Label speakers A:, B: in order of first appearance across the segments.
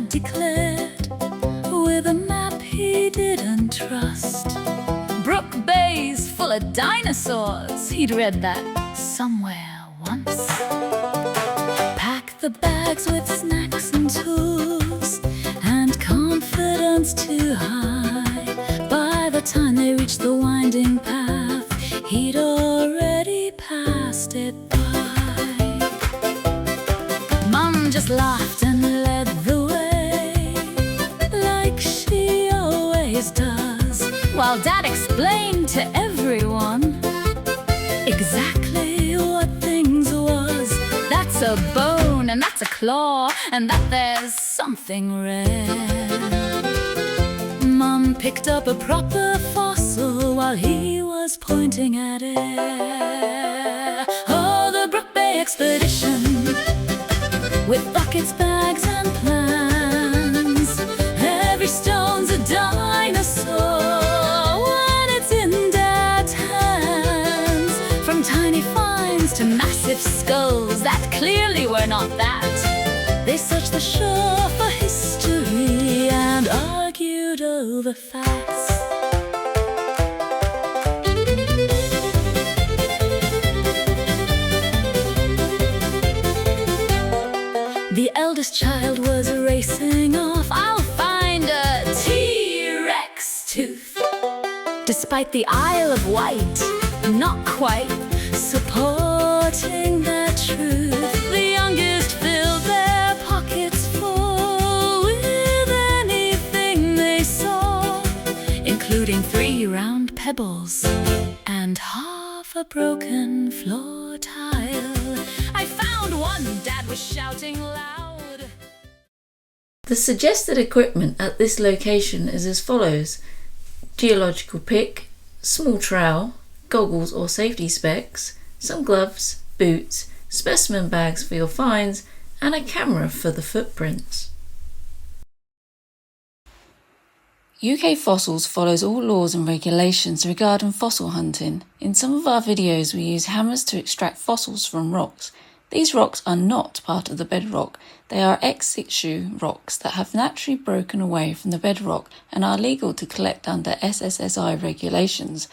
A: had declared, with a map he didn't trust. Brook Bay's full of dinosaurs, he'd read that somewhere once. Pack the bags with snacks and tools, and confidence too high. By the time they reached the winding path, he'd already passed it by. Mum just laughed and led the way, like she always does, while Dad explained to everyone exactly what things was. That's a bone and that's a claw, and that there's something rare. Mum picked up a proper fossil while he was pointing at it. Oh, the Brook Bay expedition, with buckets, bags and plans. Every stone's a dinosaur when it's in Dad's hands. From tiny finds to massive skulls that clearly were not that. They searched the shore for history and argued over facts. The eldest child was racing off. I'll find a T-Rex tooth. Despite the Isle of Wight not quite supporting their truth, the youngest filled their pockets full with anything they saw, including 3 round pebbles and half a broken floor tile. I found one, Dad was shouting loud.
B: The suggested equipment at this location is as follows: geological pick, small trowel, goggles or safety specs, some gloves, boots, specimen bags for your finds, and a camera for the footprints. UK Fossils follows all laws and regulations regarding fossil hunting. In some of our videos we use hammers to extract fossils from rocks. These rocks are not part of the bedrock. They are ex situ rocks that have naturally broken away from the bedrock and are legal to collect under SSSI regulations.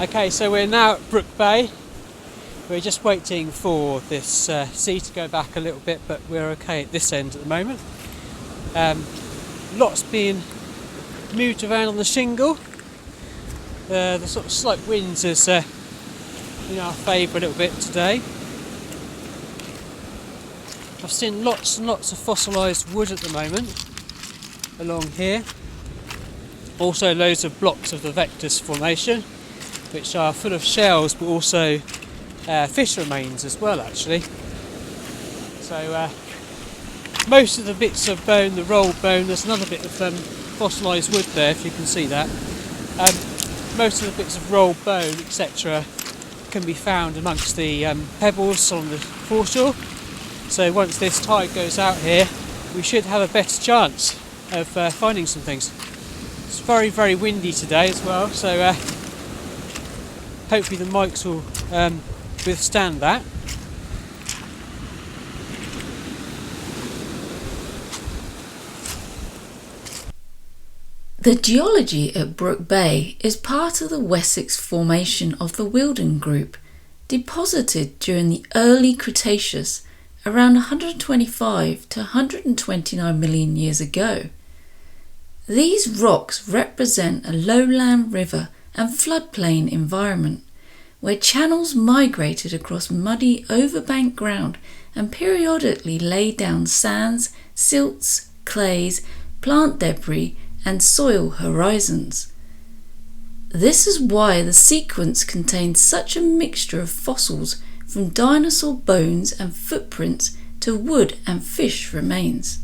C: Okay, so we're now at Brook Bay. We're just waiting for this sea to go back a little bit, but we're okay at this end at the moment. Lots being moved around on the shingle. The sort of slight winds is in our favour a little bit today. I've seen lots and lots of fossilised wood at the moment along here. Also loads of blocks of the Vectus formation, which are full of shells but also fish remains as well actually. So most of the bits of bone, the rolled bone, there's another bit of fossilised wood there if you can see that. Most of the bits of rolled bone etc. can be found amongst the pebbles on the foreshore. So once this tide goes out here we should have a better chance of finding some things. It's very, very windy today as well, so hopefully the mics will withstand that.
B: The geology at Brook Bay is part of the Wessex Formation of the Wealden group, deposited during the early Cretaceous around 125 to 129 million years ago. These rocks represent a lowland river and floodplain environment where channels migrated across muddy overbank ground and periodically laid down sands, silts, clays, plant debris and soil horizons. This is why the sequence contains such a mixture of fossils from dinosaur bones and footprints to wood and fish remains.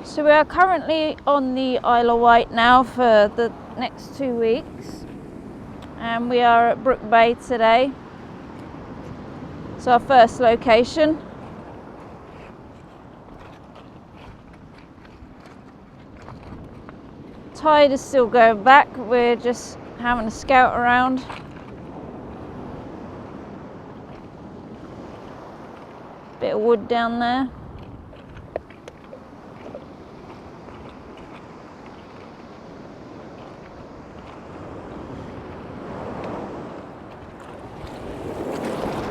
D: So we are currently on the Isle of Wight now for the next 2 weeks, and we are at Brook Bay today. It's our first location. Tide is still going back, we're just having a scout around. Bit of wood down there.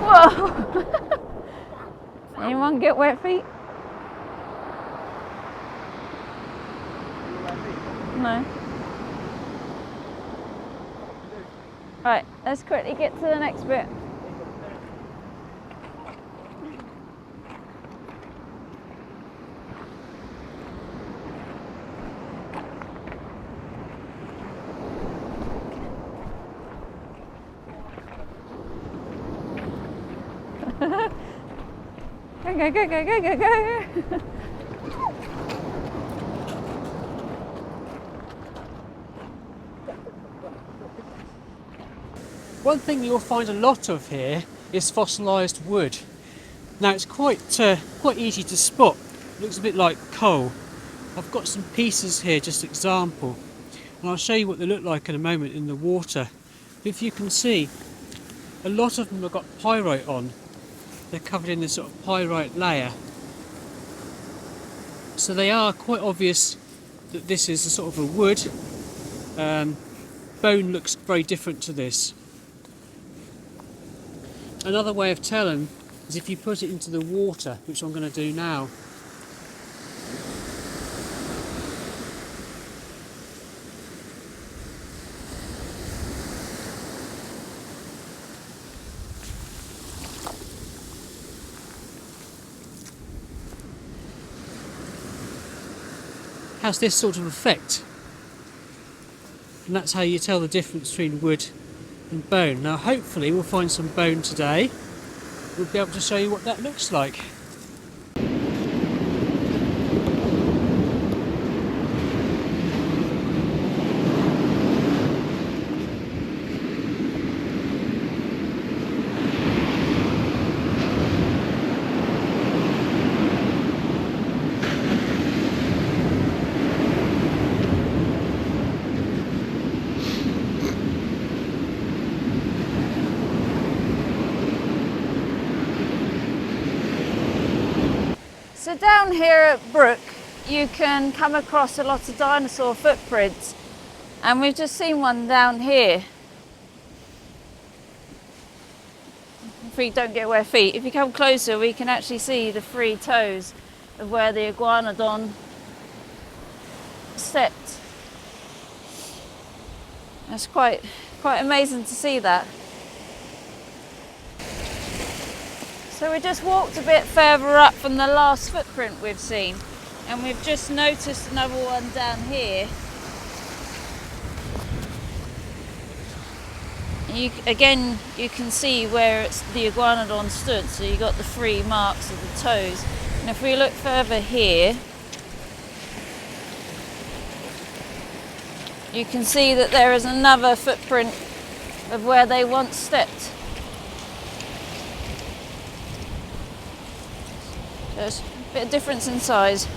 D: Whoa! Anyone get wet feet? No. Right, let's quickly get to the next bit. Go, go, go, go, go, go.
C: One thing you'll find a lot of here is fossilised wood. Now it's quite easy to spot. It looks a bit like coal. I've got some pieces here, just example, and I'll show you what they look like in a moment in the water. If you can see, a lot of them have got pyrite on. They're covered in this sort of pyrite layer. So they are quite obvious that this is a sort of a wood. Bone looks very different to this. Another way of telling is if you put it into the water, which I'm going to do now. Has this sort of effect, and that's how you tell the difference between wood and bone. Now hopefully we'll find some bone today. We'll be able to show you what that looks like.
D: So down here at Brook, you can come across a lot of dinosaur footprints, and we've just seen one down here. If we don't get wet feet, if you come closer, we can actually see the 3 toes of where the iguanodon stepped. That's quite amazing to see that. So we just walked a bit further up from the last footprint we've seen, and we've just noticed another one down here. Again, you can see where the iguanodon stood, so you got the 3 marks of the toes. And if we look further here, you can see that there is another footprint of where they once stepped. There's a bit of difference in size.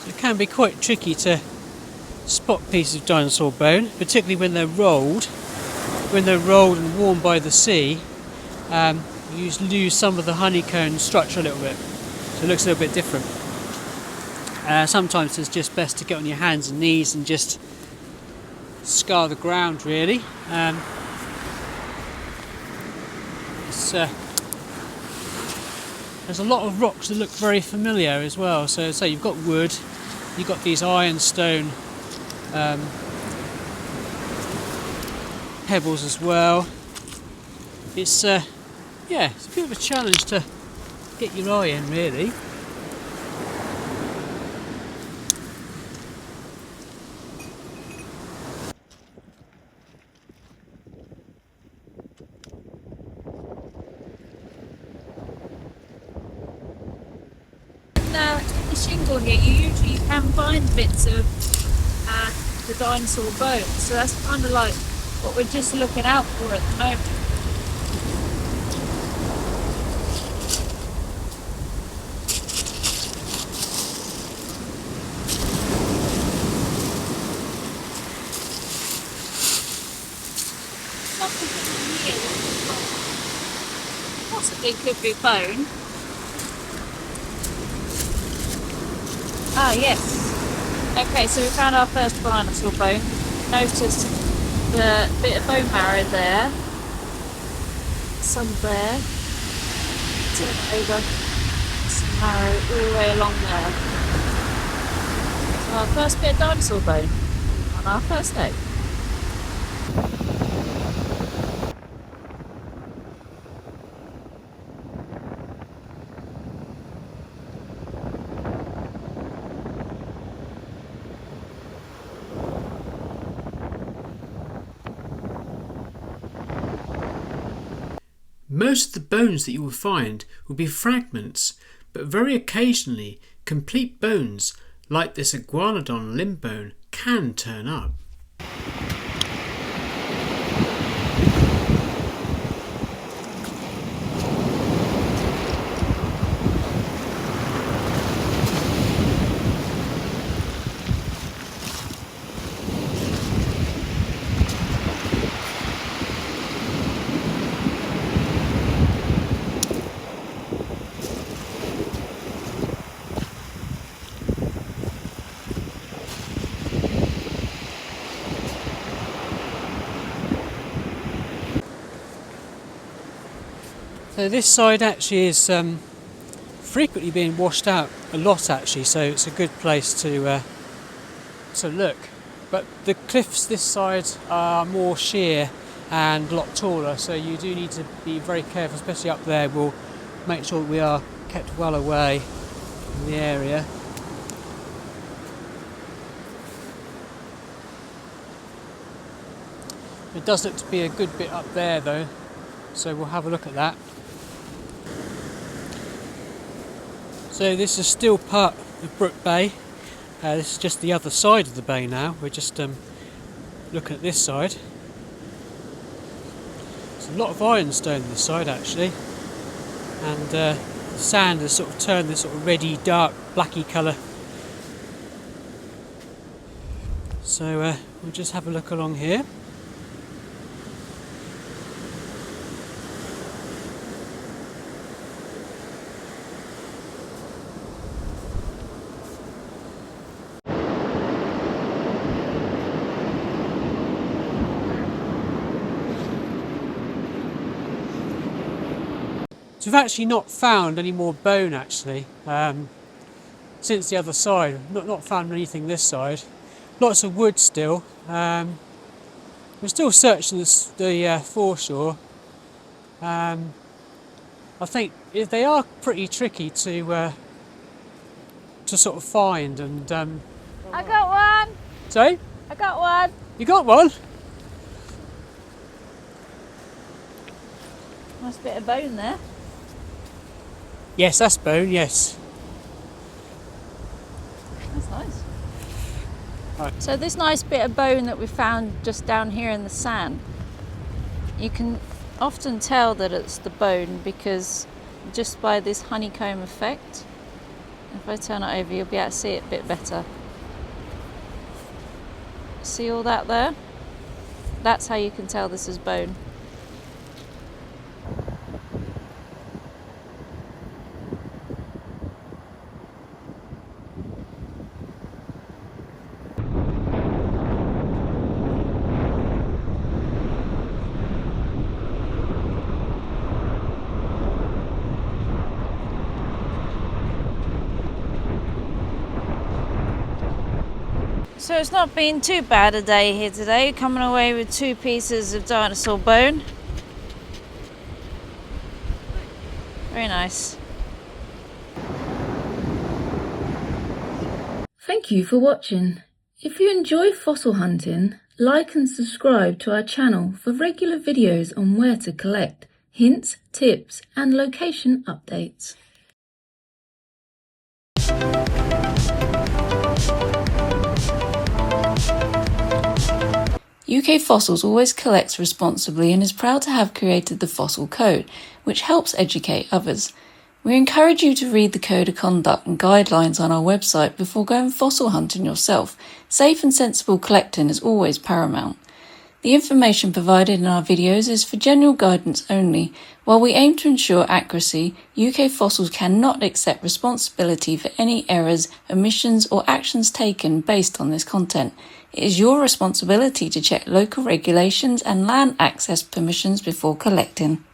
C: It can be quite tricky to spot pieces of dinosaur bone, particularly when they're rolled. When they're rolled and worn by the sea, you lose some of the honeycomb structure a little bit, so it looks a little bit different. Sometimes it's just best to get on your hands and knees and just scar the ground, really. There's a lot of rocks that look very familiar as well. So you've got wood, you've got these ironstone pebbles as well. It's it's a bit of a challenge to get your eye in, really.
D: The shingle here, you usually can find bits of the dinosaur bones, so that's kind of like what we're just looking out for at the moment. Something here possibly could be bone. Ah, yes. Okay, so we found our first dinosaur bone. Noticed the bit of bone marrow there. Some there. Turn it over. Some marrow all the way along there. So our first bit of dinosaur bone on our first day.
E: Most of the bones that you will find will be fragments, but very occasionally complete bones like this iguanodon limb bone can turn up.
C: So this side actually is frequently being washed out a lot, actually, so it's a good place to look. But the cliffs this side are more sheer and a lot taller, so you do need to be very careful, especially up there. We'll make sure that we are kept well away from the area. It does look to be a good bit up there though, so we'll have a look at that. So this is still part of Brook Bay. This is just the other side of the bay now. We're just looking at this side. There's a lot of ironstone this side actually, and the sand has sort of turned this sort of reddy, dark, blacky colour. So we'll just have a look along here. So we've actually not found any more bone actually since the other side. Not found anything this side. Lots of wood still. We're still searching the foreshore. I think they are pretty tricky to sort of find. And
D: I got one.
C: sorry,
D: I got one.
C: you got one?
D: Nice bit of bone there.
C: Yes, that's bone. Yes.
D: That's nice.
C: Right.
D: So this nice bit of bone that we found just down here in the sand, you can often tell that it's the bone because just by this honeycomb effect. If I turn it over, you'll be able to see it a bit better. See all that there? That's how you can tell this is bone. So it's not been too bad a day here today, coming away with 2 pieces of dinosaur bone. Very nice.
B: Thank you for watching. If you enjoy fossil hunting, like and subscribe to our channel for regular videos on where to collect, hints, tips and location updates. UK Fossils always collects responsibly and is proud to have created the Fossil Code, which helps educate others. We encourage you to read the Code of Conduct and guidelines on our website before going fossil hunting yourself. Safe and sensible collecting is always paramount. The information provided in our videos is for general guidance only. While we aim to ensure accuracy, UK Fossils cannot accept responsibility for any errors, omissions or actions taken based on this content. It is your responsibility to check local regulations and land access permissions before collecting.